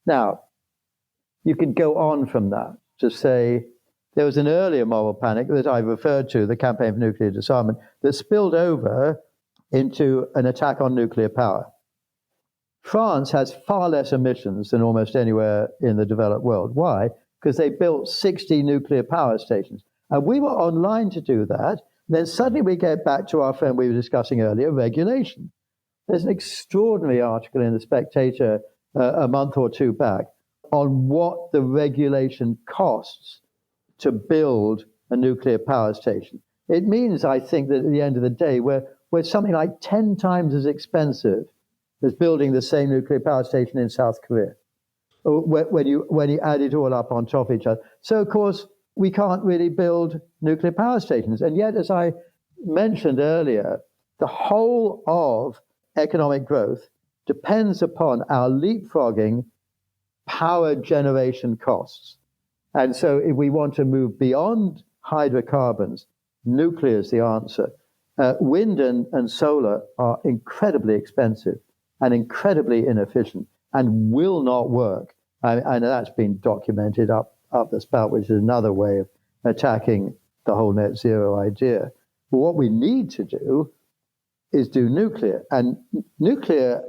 Now, you could go on from that to say there was an earlier moral panic that I referred to, the campaign for nuclear disarmament, that spilled over into an attack on nuclear power. France has far less emissions than almost anywhere in the developed world. Why? Because they built 60 nuclear power stations. And we were online to do that. Then suddenly we get back to our friend we were discussing earlier, regulation. There's an extraordinary article in The Spectator a month or two back on what the regulation costs to build a nuclear power station. It means, I think, that at the end of the day, we're something like 10 times as expensive as building the same nuclear power station in South Korea, when you add it all up on top of each other. So, of course, we can't really build nuclear power stations. And yet, as I mentioned earlier, the whole of economic growth depends upon our leapfrogging power generation costs. And so if we want to move beyond hydrocarbons, nuclear is the answer. Wind and solar are incredibly expensive and incredibly inefficient and will not work. And that's been documented up the spout, which is another way of attacking the whole net zero idea. But what we need to do is do nuclear. And nuclear,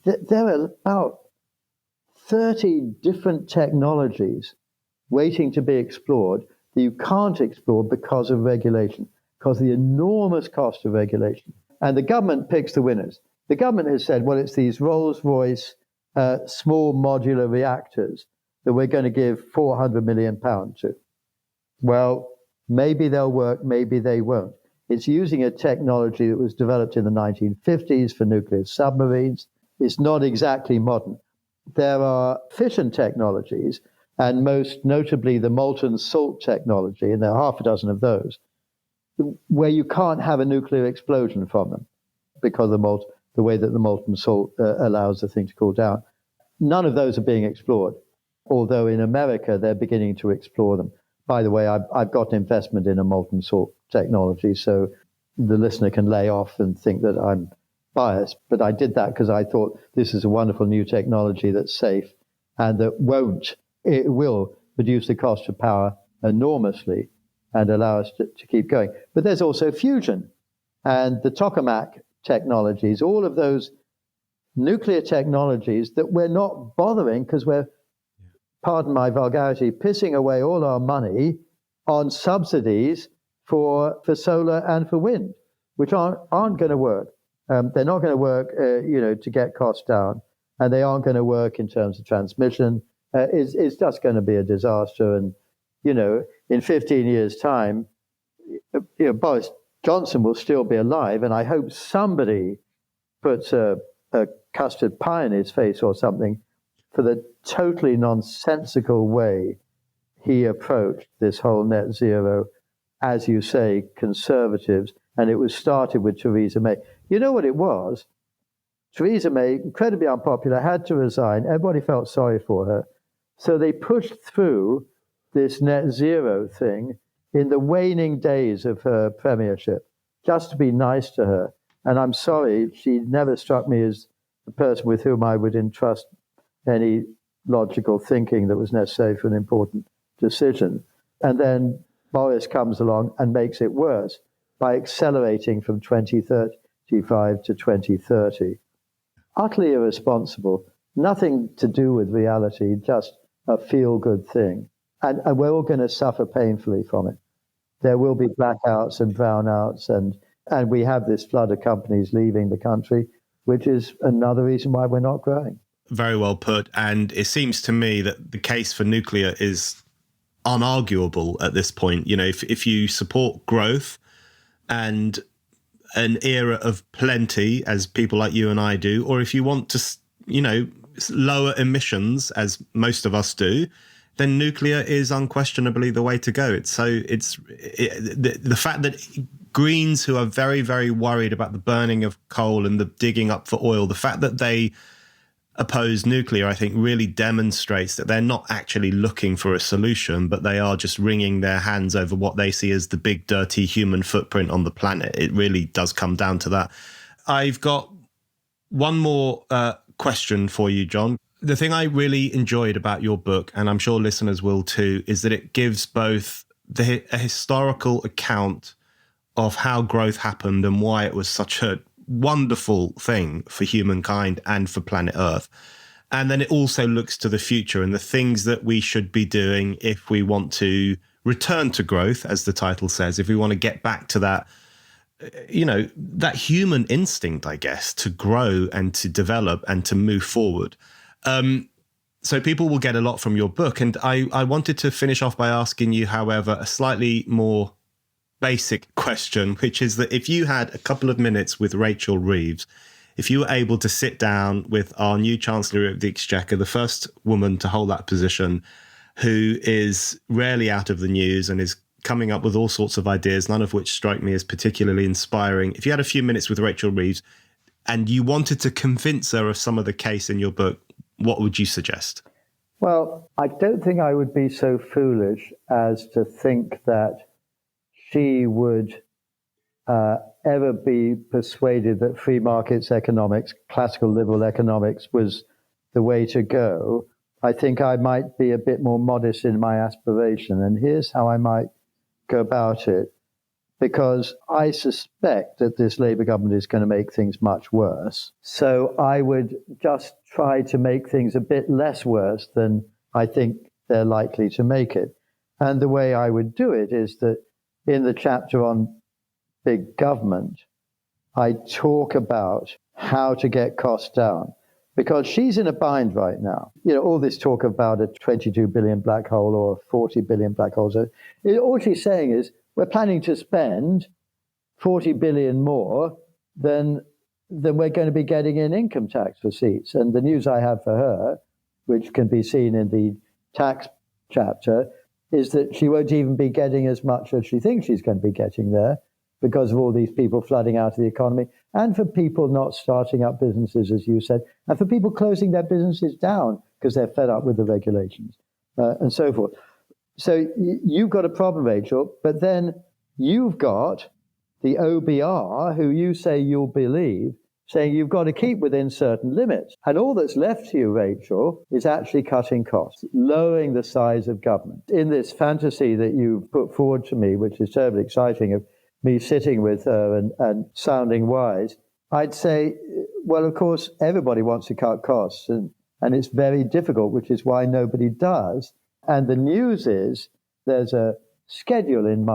there are about 30 different technologies waiting to be explored that you can't explore because of regulation, because of the enormous cost of regulation. And the government picks the winners. The government has said, well, it's these Rolls-Royce small modular reactors that we're going to give £400 million to. Well, maybe they'll work, maybe they won't. It's using a technology that was developed in the 1950s for nuclear submarines. It's not exactly modern. there are fission technologies, and most notably the molten salt technology, and there are half a dozen of those, where you can't have a nuclear explosion from them because of the way that the molten salt allows the thing to cool down. None of those are being explored, although in America they're beginning to explore them. By the way, I've got an investment in a molten salt technology, so the listener can lay off and think that I'm biased. But I did that because I thought this is a wonderful new technology that's safe and that it will reduce the cost of power enormously and allow us to keep going. But there's also fusion and the tokamak technologies, all of those nuclear technologies that we're not bothering because we're, pardon my vulgarity, pissing away all our money on subsidies for solar and for wind, which aren't going to work. They're not going to work, to get costs down, and they aren't going to work in terms of transmission. It's just going to be a disaster. And, in 15 years' time, Boris Johnson will still be alive, and I hope somebody puts a custard pie in his face or something for the totally nonsensical way he approached this whole net zero, as you say, conservatives, and it was started with Theresa May. You know what it was? Theresa May, incredibly unpopular, had to resign. Everybody felt sorry for her. So they pushed through this net zero thing in the waning days of her premiership, just to be nice to her. And I'm sorry, she never struck me as the person with whom I would entrust any logical thinking that was necessary for an important decision. And then Boris comes along and makes it worse by accelerating from 2035 to 2030. Utterly irresponsible, nothing to do with reality, just a feel-good thing. And we're all going to suffer painfully from it. There will be blackouts and brownouts, and we have this flood of companies leaving the country, which is another reason why we're not growing. Very well put. And it seems to me that the case for nuclear is unarguable at this point. If you support growth and an era of plenty, as people like you and I do, or if you want to, lower emissions, as most of us do, then nuclear is unquestionably the way to go. The fact that Greens, who are very, very worried about the burning of coal and the digging up for oil, the fact that they oppose nuclear, I think, really demonstrates that they're not actually looking for a solution, but they are just wringing their hands over what they see as the big, dirty human footprint on the planet. It really does come down to that. I've got one more question for you, Jon. The thing I really enjoyed about your book, and I'm sure listeners will too, is that it gives both a historical account of how growth happened and why it was such a wonderful thing for humankind and for planet Earth. And then it also looks to the future and the things that we should be doing if we want to return to growth, as the title says, if we want to get back to that, that human instinct, I guess, to grow and to develop and to move forward. So people will get a lot from your book. And I wanted to finish off by asking you, however, a slightly more basic question, which is that if you had a couple of minutes with Rachel Reeves, if you were able to sit down with our new Chancellor of the Exchequer, the first woman to hold that position, who is rarely out of the news and is coming up with all sorts of ideas, none of which strike me as particularly inspiring. If you had a few minutes with Rachel Reeves and you wanted to convince her of some of the case in your book, what would you suggest? Well, I don't think I would be so foolish as to think that she would ever be persuaded that free markets economics, classical liberal economics, was the way to go. I think I might be a bit more modest in my aspiration. And here's how I might go about it. Because I suspect that this Labour government is going to make things much worse. So I would just try to make things a bit less worse than I think they're likely to make it. And the way I would do it is that in the chapter on big government, I talk about how to get costs down. Because she's in a bind right now. All this talk about a 22 billion black hole or a 40 billion black hole. So all she's saying is, we're planning to spend 40 billion more than we're going to be getting in income tax receipts. And the news I have for her which can be seen in the tax chapter, is that she won't even be getting as much as she thinks she's going to be getting there because of all these people flooding out of the economy, and for people not starting up businesses, as you said, and for people closing their businesses down because they're fed up with the regulations and so forth. So you've got a problem, Rachel, but then you've got the OBR, who you say you'll believe, saying you've got to keep within certain limits. And all that's left to you, Rachel, is actually cutting costs, lowering the size of government. In this fantasy that you put forward to me, which is terribly exciting, of me sitting with her and sounding wise, I'd say, well, of course, everybody wants to cut costs, and it's very difficult, which is why nobody does. And the news is there's a schedule in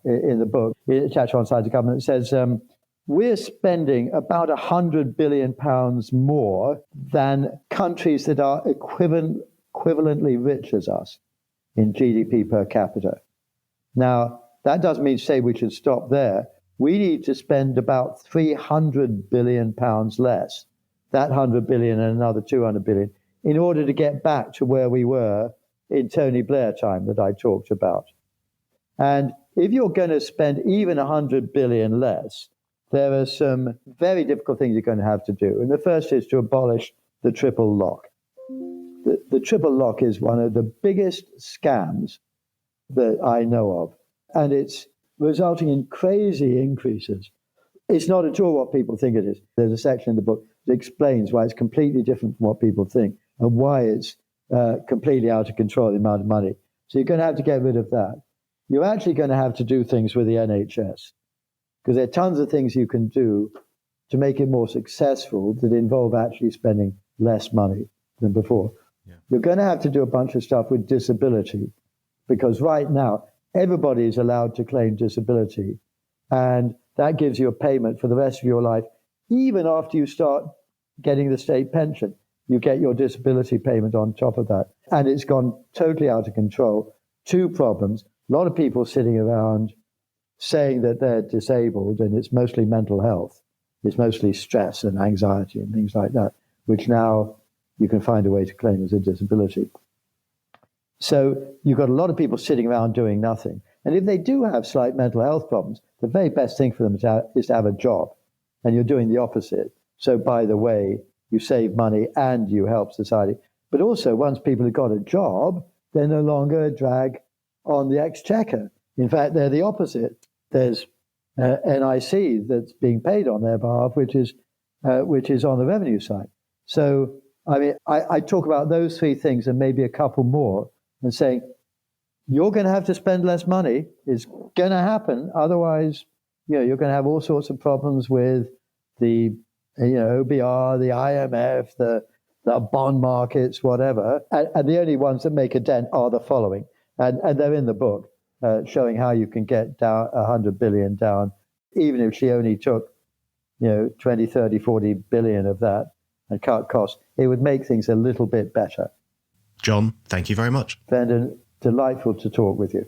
the book, chapter on size of government, that says we're spending about £100 billion more than countries that are equivalently rich as us in GDP per capita. Now, that doesn't mean to say we should stop there. We need to spend about £300 billion less, that 100 billion and another 200 billion, in order to get back to where we were in Tony Blair time that I talked about. And if you're going to spend even 100 billion less, there are some very difficult things you're going to have to do. And the first is to abolish the triple lock. The triple lock is one of the biggest scams that I know of. And it's resulting in crazy increases. It's not at all what people think it is. There's a section in the book that explains why it's completely different from what people think and why it's completely out of control, the amount of money. So you're going to have to get rid of that. You're actually going to have to do things with the NHS, because there are tons of things you can do to make it more successful that involve actually spending less money than before. Yeah. You're going to have to do a bunch of stuff with disability, because right now, everybody is allowed to claim disability, and that gives you a payment for the rest of your life. Even after you start getting the state pension, you get your disability payment on top of that. And it's gone totally out of control. Two problems. A lot of people sitting around saying that they're disabled, and it's mostly mental health. It's mostly stress and anxiety and things like that, which now you can find a way to claim as a disability. So you've got a lot of people sitting around doing nothing. And if they do have slight mental health problems, the very best thing for them is to have a job. And you're doing the opposite. So by the way, you save money and you help society. But also, once people have got a job, they're no longer a drag on the exchequer. In fact, they're the opposite. There's NIC that's being paid on their behalf, which is on the revenue side. So, I mean, I talk about those three things and maybe a couple more, and saying, you're going to have to spend less money. It's going to happen. Otherwise, you're going to have all sorts of problems with the OBR, the IMF, the bond markets, whatever. And the only ones that make a dent are the following. And they're in the book, showing how you can get down 100 billion down, even if she only took 20, 30, 40 billion of that and cut costs. It would make things a little bit better. Jon, thank you very much. Brendan, delightful to talk with you.